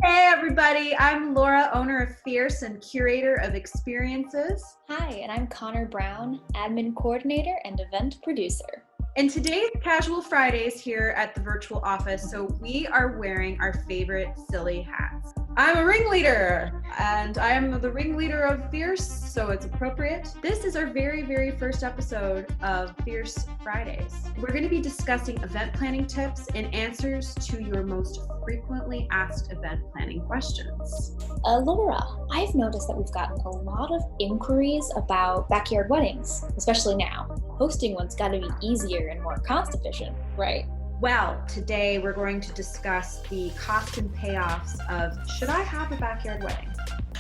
Hey everybody, I'm Laura, owner of Fierce and curator of experiences. Hi, and I'm Connor Brown, admin coordinator and event producer. And today's Casual Fridays here at the virtual office, so we are wearing our favorite silly hats. I'm a ringleader, and I am the ringleader of Fierce, so it's appropriate. This is our very first episode of Fierce Fridays. We're going to be discussing event planning tips and answers to your most frequently asked event planning questions. Laura, I've noticed that we've gotten a lot of inquiries about backyard weddings, especially now. Hosting one's got to be easier and more cost efficient, right? Well, today we're going to discuss the costs and payoffs of should I have a backyard wedding?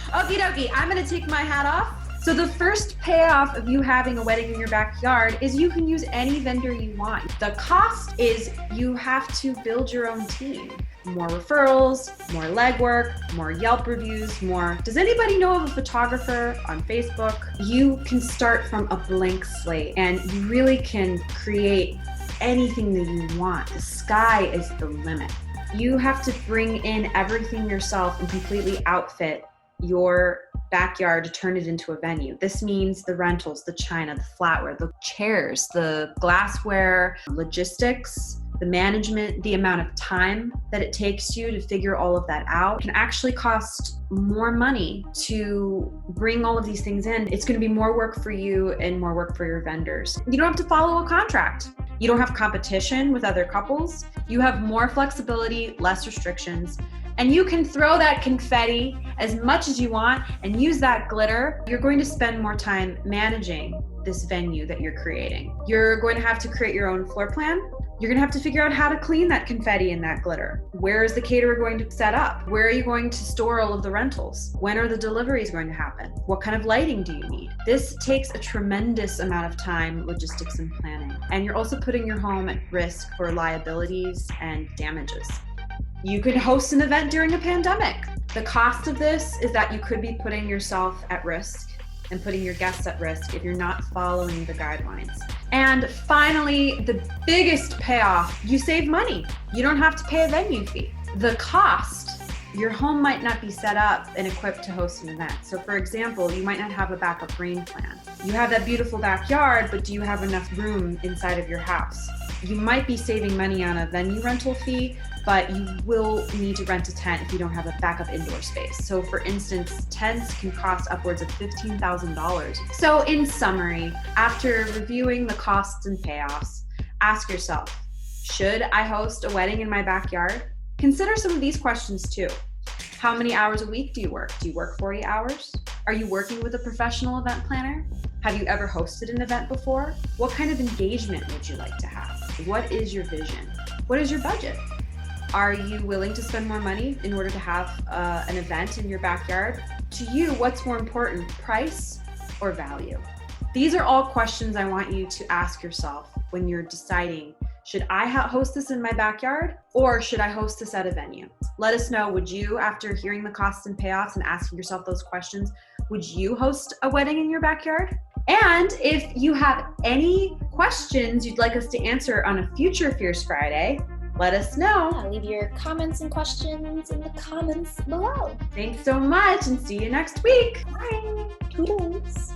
Okie dokie, I'm going to take my hat off. So the first payoff of you having a wedding in your backyard is you can use any vendor you want. The cost is you have to build your own team. More referrals, more legwork, more Yelp reviews, more. Does anybody know of a photographer on Facebook? You can start from a blank slate and you really can create anything that you want. The sky is the limit. You have to bring in everything yourself and completely outfit your backyard to turn it into a venue. This means the rentals, the china, the flatware, the chairs, the glassware, logistics, the management, the amount of time that it takes you to figure all of that out can actually cost more money to bring all of these things in. It's going to be more work for you and more work for your vendors. You don't have to follow a contract. You don't have competition with other couples. You have more flexibility, less restrictions, and you can throw that confetti as much as you want and use that glitter. You're going to spend more time managing this venue that you're creating. You're going to have to create your own floor plan. You're going to have to figure out how to clean that confetti and that glitter. Where is the caterer going to set up? Where are you going to store all of the rentals? When are the deliveries going to happen? What kind of lighting do you need? This takes a tremendous amount of time, logistics, and planning. And you're also putting your home at risk for liabilities and damages. You could host an event during a pandemic. The cost of this is that you could be putting yourself at risk and putting your guests at risk if you're not following the guidelines. And finally, the biggest payoff, you save money. You don't have to pay a venue fee. The cost, your home might not be set up and equipped to host an event. So for example, you might not have a backup rain plan. You have that beautiful backyard, but do you have enough room inside of your house? You might be saving money on a venue rental fee, but you will need to rent a tent if you don't have a backup indoor space. So for instance, tents can cost upwards of $15,000. So in summary, after reviewing the costs and payoffs, ask yourself, should I host a wedding in my backyard? Consider some of these questions too. How many hours a week do you work? Do you work 40 hours? Are you working with a professional event planner? Have you ever hosted an event before? What kind of engagement would you like to have? What is your vision? What is your budget? Are you willing to spend more money in order to have an event in your backyard? To you, what's more important, price or value? These are all questions I want you to ask yourself when you're deciding, should I host this in my backyard or should I host this at a venue? Let us know, would you, after hearing the costs and payoffs and asking yourself those questions, would you host a wedding in your backyard? And if you have any questions you'd like us to answer on a future Fierce Friday, let us know. Leave your comments and questions in the comments below. Thanks so much and see you next week. Bye. Toodles.